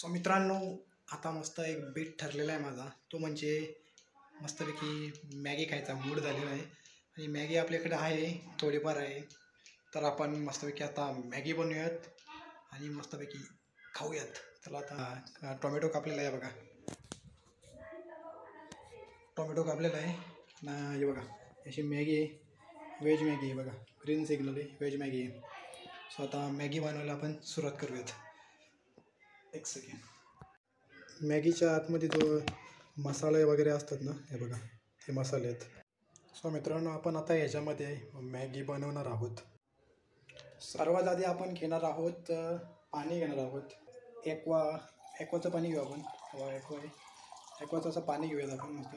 So मित्रांनो, आता मस्त एक बेट ठरलेला आहे माझा, तो म्हणजे मस्तपैकी मॅगी खायचा मूड झालेला आहे. आणि मॅगी आपल्याकडे आहे, थोडीफार आहे. तर आपण मस्तपैकी आता मॅगी बनवूयात आणि मस्तपैकी खाऊयात. चला आता टोमॅटो कापलेला आहे बघा, टोमॅटो कापलेला आहे ना. हे बघा, अशी मॅगी आहे, व्हेज मॅगी आहे बघा, ग्रीन सिग्नल आहे, व्हेज मॅगी आहे. सो आता मॅगी बनवायला आपण सुरुवात करूयात. एक सेकंड. मॅगीच्या आतमध्ये जो मसाले वगैरे असतात ना, हे बघा, हे मसाले आहेत. सो मित्रांनो, आपण आता ह्याच्यामध्ये मॅगी बनवणार आहोत. सर्वात आधी आपण घेणार आहोत पाणी घेणार आहोत. एक्वाचं पाणी घेऊ आपण. एक्वाचं असं पाणी घेऊयात आपण मस्त.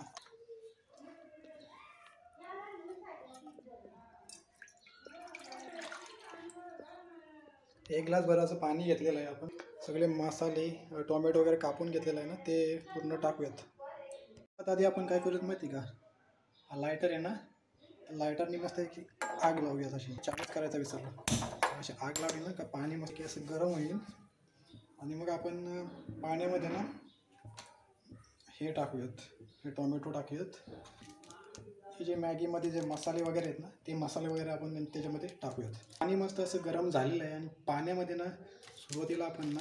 एक ग्लास भराचं पाणी घेतलेलं आहे आपण. सगळे मसाले टोमॅटो वगैरे कापून घेतलेलं आहे ना, ते पूर्ण टाकूयात. आता आधी आपण काय करूयात माहिती का, लायटर आहे ना, लायटरनी मस्त आग लावूयात. अशी चालूच करायचा विसरलो. अशी आग लावली ना का पाणी मस्त असं गरम होईल. आणि मग आपण पाण्यामध्ये ना हे टाकूयात, हे टोमॅटो टाकूयात. हे जे मॅगीमध्ये जे मसाले वगैरे आहेत ना, ते मसाले वगैरे आपण त्याच्यामध्ये टाकूयात. पाणी मस्त असं गरम झालेलं आहे आणि पाण्यामध्ये ना सुरुवातीला आपण ना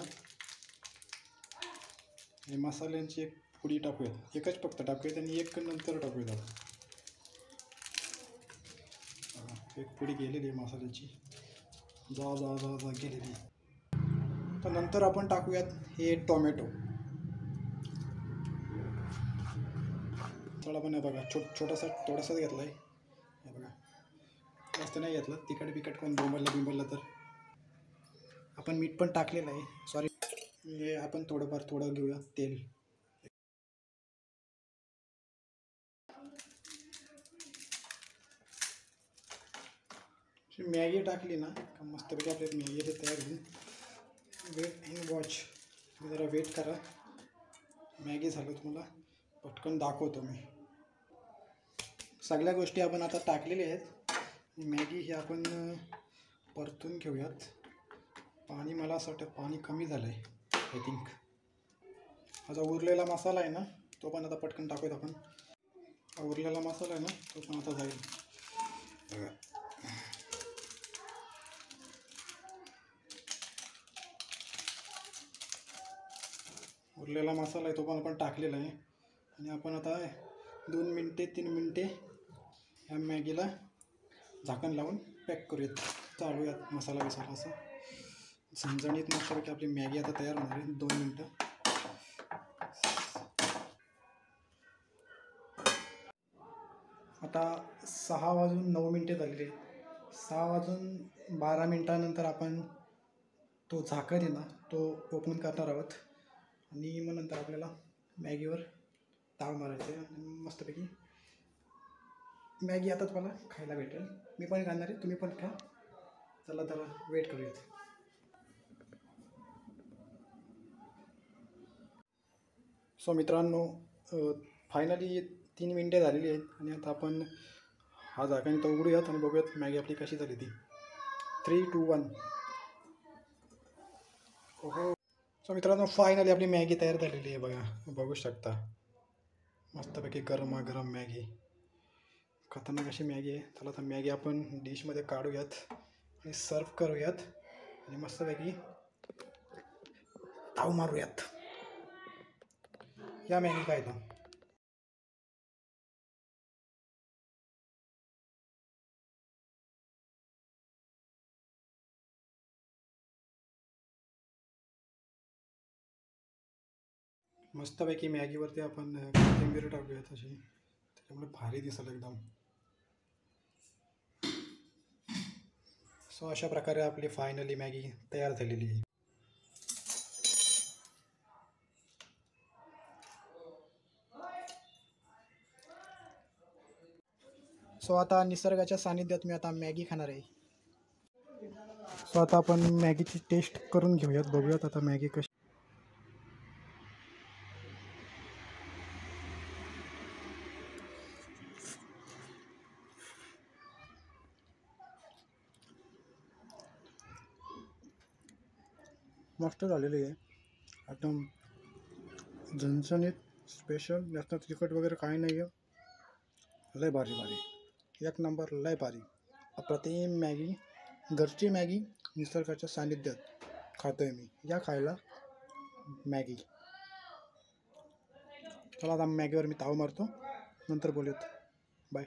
हे मसाल्यांची एक पुडी टाकूयात. एकच फक्त टाकूयात आणि एक नंतर टाकूयात. एक पुडी गेलेली आहे मसाल्याची, जा जा जा जा गेलेली. तर नंतर आपण टाकूयात हे टोमॅटो. थोडा पण बघा, थोडासा घेतला आहे. हे बघा, जास्त नाही घेतलं. तिखट बिकट कोण बिंबरला तर. आपण मीठ पण टाकलेलं आहे, सॉरी. हे आपण थोडं घेऊया तेल. मॅगी टाकली ना का मस्तपैकी आपली मॅगी तयार होईल. Wait and watch. जरा वेट करा. मॅगी झालं तुम्हाला पटकन दाखवतो मी. सगळ्या गोष्टी आपण आता टाकलेल्या आहेत. मॅगी ही आपण परतून घेऊयात. पाणी मला असं वाटतं पाणी कमी झालं आहे, आय थिंक. हा जो उरलेला मसाला आहे ना, तो पण आता पटकन टाकूयात आपण. उरलेला मसाला आहे ना, तो पण आता जाईल. उरलेला मसाला आहे तो पण आपण टाकलेला आहे. आणि आपण आता 2-3 मिनटे ह्या मॅगीला झाकण लावून पॅक करूयात. चालूयात मसाला असं झणझणीत मस्तपैकी आपली मॅगी आता तयार होणार आहे. 2 मिनटं. आता 6:09 झालेले. 6:12 आपण तो झाकण आहे ना, तो ओपन करणार आहोत. आणि मग नंतर आपल्याला मॅगीवर ताव मारायचं आहे आणि मस्तपैकी मॅगी आता तुम्हाला खायला भेटेल. मी पण खाणार आहे, तुम्ही पण खा. चला वेट करूयात. सो मित्रांनो, फायनली 3 मिनटे झालेली आहेत. आणि आता आपण हा झाकण तो उघडूयात आणि बघूयात मॅगी आपली कशी झाली ती. 3, 2, 1. ओहो. सो मित्रांनो, फायनली आपली मॅगी तयार झालेली आहे बघा, बघू शकता. मस्तपैकी गरमागरम मॅगी, खतरनाक अशी मॅगी आहे. चला आता मॅगी आपण डिशमध्ये काढूयात आणि सर्व करूयात आणि मस्तपैकी ताव मारूयात. या मॅगी खायला. मस्तपैकी मॅगीवरती आपण कोथिंबीर टाकूयात अशी, त्याच्यामुळे भारी दिसेल एकदम. सो अशा प्रकारे आपली फायनली मॅगी तयार झालेली आहे. सो आता निसर्गाच्या सानिध्यात मी आता मॅगी खाणार आहे. सो आता आपण मॅगीची टेस्ट करून घेऊयात, बघूयात आता मॅगी कशी. मस्त झालेली आहे. एकदम झणझणीत स्पेशल, जास्त तिखट वगैरे काही नाही आहे. लय भारी भारी, एक नंबर, लय भारी अप्रतिम मॅगी. घरची मॅगी निसर्गाच्या सानिध्यात खातोय मी. या खायला मॅगी. चला आता मॅगीवर मी ताव मारतो, नंतर बोलूयात. बाय.